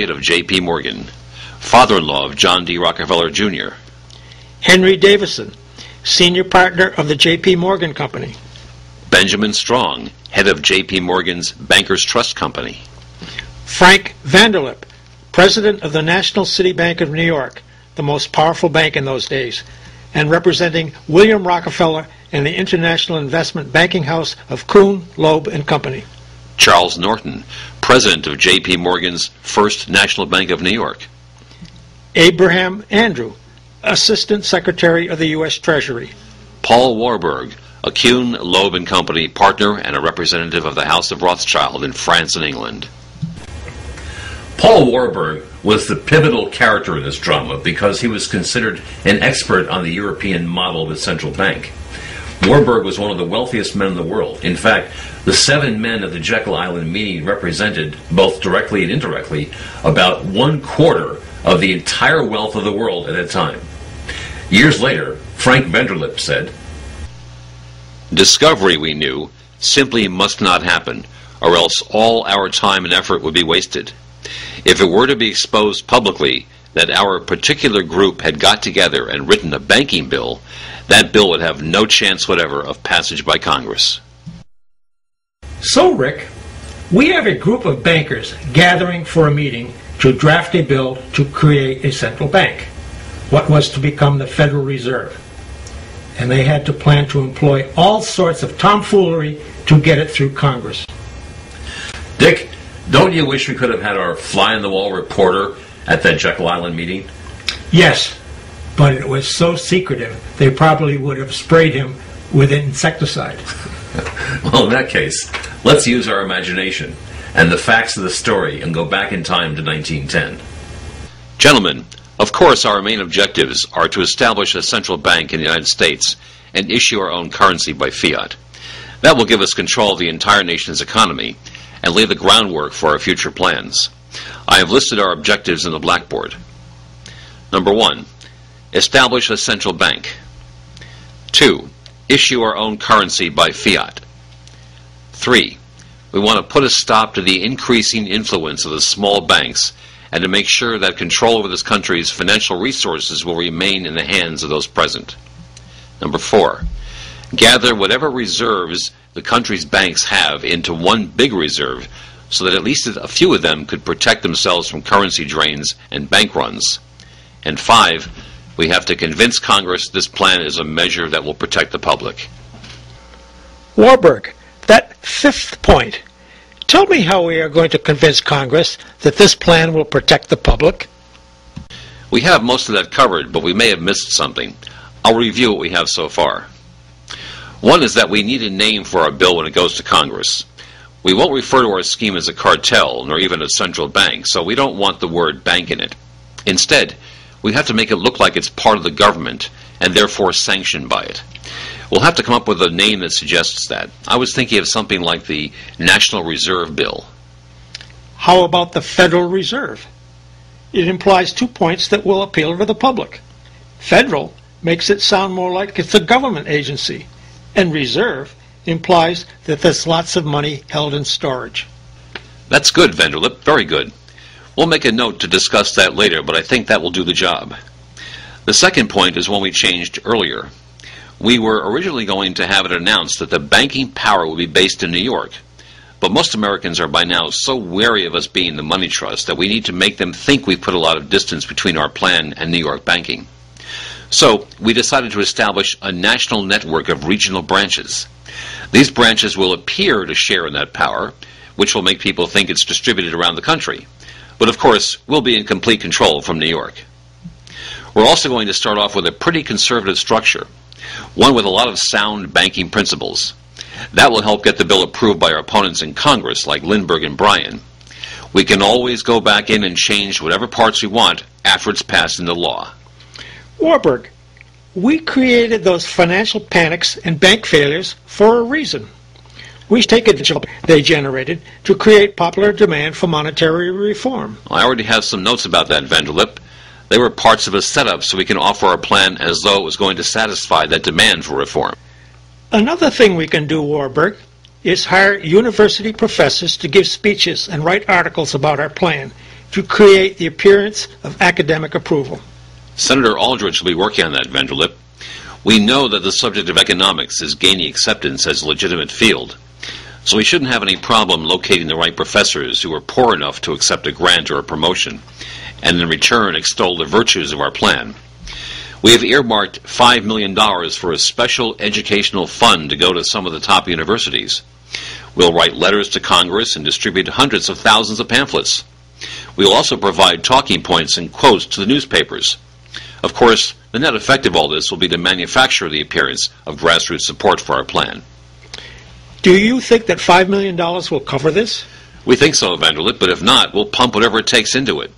of J.P. Morgan, father-in-law of John D. Rockefeller, Jr. Henry Davison, senior partner of the J.P. Morgan Company. Benjamin Strong, head of J.P. Morgan's Bankers Trust Company. Frank Vanderlip, president of the National City Bank of New York, the most powerful bank in those days, and representing William Rockefeller and the International Investment Banking House of Kuhn, Loeb and Company. Charles Norton, president of J.P. Morgan's First National Bank of New York. Abraham Andrew, assistant secretary of the U.S. Treasury. Paul Warburg, a Kuhn, Loeb and Company partner and a representative of the House of Rothschild in France and England. Paul Warburg was the pivotal character in this drama because he was considered an expert on the European model of a central bank. Warburg was one of the wealthiest men in the world. In fact, the 7 men at the Jekyll Island meeting represented, both directly and indirectly, about 1/4 of the entire wealth of the world at that time. Years later, Frank Vanderlip said, "Discovery, we knew, simply must not happen, or else all our time and effort would be wasted. If it were to be exposed publicly that our particular group had got together and written a banking bill, that bill would have no chance whatever of passage by Congress." So, Rick, we have a group of bankers gathering for a meeting to draft a bill to create a central bank, what was to become the Federal Reserve. And they had to plan to employ all sorts of tomfoolery to get it through Congress. Dick, don't you wish we could have had our fly-on-the-wall reporter at that Jekyll Island meeting? Yes, but it was so secretive they probably would have sprayed him with insecticide. Well, in that case, let's use our imagination and the facts of the story and go back in time to 1910. Gentlemen, of course our main objectives are to establish a central bank in the United States and issue our own currency by fiat. That will give us control of the entire nation's economy and lay the groundwork for our future plans. I have listed our objectives in the blackboard. Number 1, establish a central bank. 2, issue our own currency by fiat. 3, we want to put a stop to the increasing influence of the small banks and to make sure that control over this country's financial resources will remain in the hands of those present. Number 4, gather whatever reserves the country's banks have into one big reserve so that at least a few of them could protect themselves from currency drains and bank runs. And 5, we have to convince Congress this plan is a measure that will protect the public. Warburg, that 5th point. Tell me how we are going to convince Congress that this plan will protect the public. We have most of that covered, but we may have missed something. I'll review what we have so far. One is that we need a name for our bill when it goes to Congress. We won't refer to our scheme as a cartel, nor even a central bank, so we don't want the word bank in it. Instead, we have to make it look like it's part of the government, and therefore sanctioned by it. We'll have to come up with a name that suggests that. I was thinking of something like the National Reserve Bill. How about the Federal Reserve? It implies 2 points that will appeal to the public. Federal makes it sound more like it's a government agency, and reserve implies that there's lots of money held in storage. That's good, Vanderlip, very good. We'll make a note to discuss that later, but I think that will do the job. The second point is one we changed earlier. We were originally going to have it announced that the banking power would be based in New York, but most Americans are by now so wary of us being the money trust that we need to make them think we've put a lot of distance between our plan and New York banking. So we decided to establish a national network of regional branches. These branches will appear to share in that power, which will make people think it's distributed around the country. But of course, we'll be in complete control from New York. We're also going to start off with a pretty conservative structure, one with a lot of sound banking principles. That will help get the bill approved by our opponents in Congress, like Lindbergh and Bryan. We can always go back in and change whatever parts we want after it's passed into law. Warburg, we created those financial panics and bank failures for a reason. We take advantage they generated to create popular demand for monetary reform. I already have some notes about that, Vanderlip. They were parts of a setup so we can offer our plan as though it was going to satisfy that demand for reform. Another thing we can do, Warburg, is hire university professors to give speeches and write articles about our plan, to create the appearance of academic approval? Senator Aldrich will be working on that, Vanderlip. We know that the subject of economics is gaining acceptance as a legitimate field, so we shouldn't have any problem locating the right professors who are poor enough to accept a grant or a promotion, and in return extol the virtues of our plan. We have earmarked $5 million for a special educational fund to go to some of the top universities. We'll write letters to Congress and distribute hundreds of thousands of pamphlets. We will also provide talking points and quotes to the newspapers. Of course, the net effect of all this will be to manufacture the appearance of grassroots support for our plan. Do you think that $5 million will cover this? We think so, Vanderlip, but if not, we'll pump whatever it takes into it.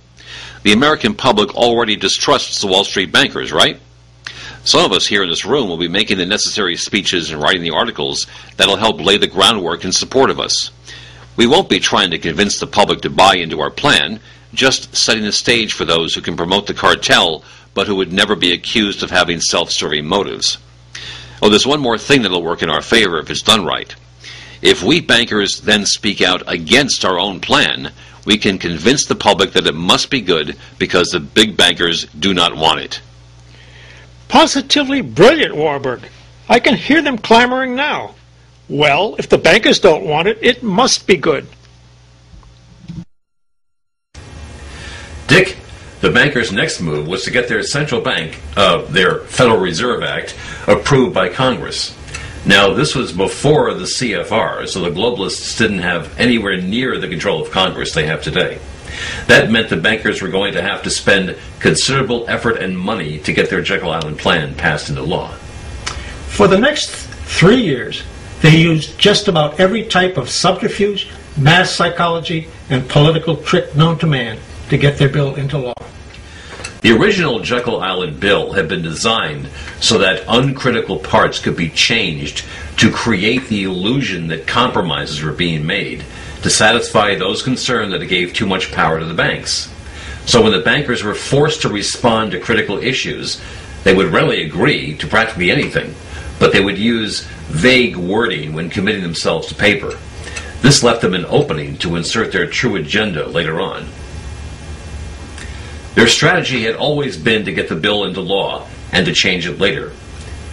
The American public already distrusts the Wall Street bankers, right? Some of us here in this room will be making the necessary speeches and writing the articles that'll help lay the groundwork in support of us. We won't be trying to convince the public to buy into our plan, just setting the stage for those who can promote the cartel but who would never be accused of having self-serving motives. Oh, there's one more thing that'll work in our favor if it's done right. If we bankers then speak out against our own plan, we can convince the public that it must be good because the big bankers do not want it. Positively brilliant, Warburg. I can hear them clamoring now. Well, if the bankers don't want it, it must be good. Dick, the bankers' next move was to get their central bank, their Federal Reserve Act, approved by Congress. Now, this was before the CFR, so the globalists didn't have anywhere near the control of Congress they have today. That meant the bankers were going to have to spend considerable effort and money to get their Jekyll Island plan passed into law. For the next 3 years, they used just about every type of subterfuge, mass psychology, and political trick known to man to get their bill into law. The original Jekyll Island bill had been designed so that uncritical parts could be changed to create the illusion that compromises were being made to satisfy those concerned that it gave too much power to the banks. So when the bankers were forced to respond to critical issues, they would readily agree to practically anything, but they would use vague wording when committing themselves to paper. This left them an opening to insert their true agenda later on. Their strategy had always been to get the bill into law and to change it later.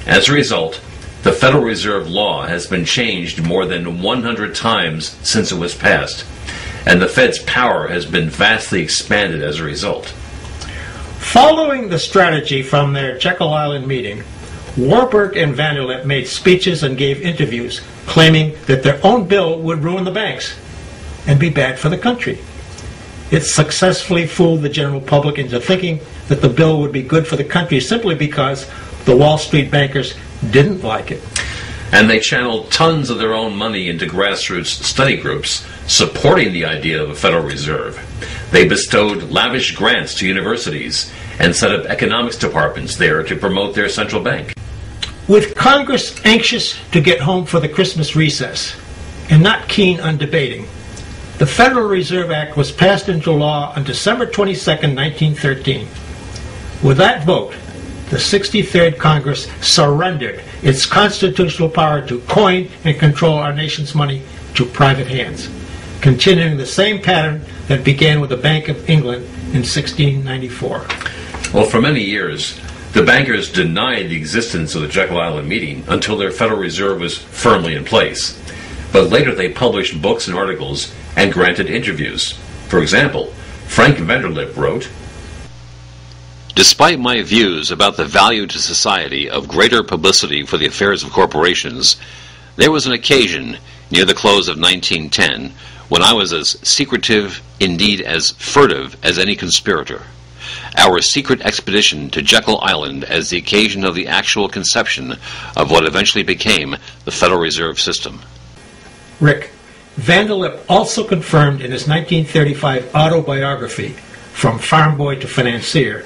As a result, the Federal Reserve law has been changed more than 100 times since it was passed, and the Fed's power has been vastly expanded as a result. Following the strategy from their Jekyll Island meeting, Warburg and Vanderlip made speeches and gave interviews claiming that their own bill would ruin the banks and be bad for the country. It successfully fooled the general public into thinking that the bill would be good for the country simply because the Wall Street bankers didn't like it. And they channeled tons of their own money into grassroots study groups supporting the idea of a Federal Reserve. They bestowed lavish grants to universities and set up economics departments there to promote their central bank. With Congress anxious to get home for the Christmas recess and not keen on debating, the Federal Reserve Act was passed into law on December 22, 1913. With that vote, the 63rd Congress surrendered its constitutional power to coin and control our nation's money to private hands, continuing the same pattern that began with the Bank of England in 1694. Well, for many years, the bankers denied the existence of the Jekyll Island meeting until their Federal Reserve was firmly in place. But later they published books and articles and granted interviews. For example, Frank Vanderlip wrote, "Despite my views about the value to society of greater publicity for the affairs of corporations, there was an occasion near the close of 1910 when I was as secretive, indeed as furtive, as any conspirator. Our secret expedition to Jekyll Island as the occasion of the actual conception of what eventually became the Federal Reserve System." Rick, Vanderlip also confirmed in his 1935 autobiography, From Farm Boy to Financier,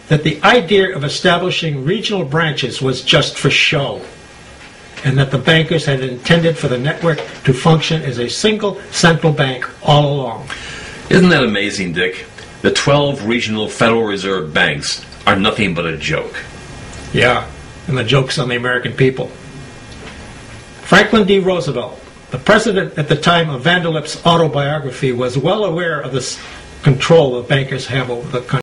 that the idea of establishing regional branches was just for show, and that the bankers had intended for the network to function as a single central bank all along. Isn't that amazing, Dick? The 12 regional Federal Reserve banks are nothing but a joke. Yeah, and the joke's on the American people. Franklin D. Roosevelt, the president at the time of Vanderlip's autobiography, was well aware of the control that bankers have over the country.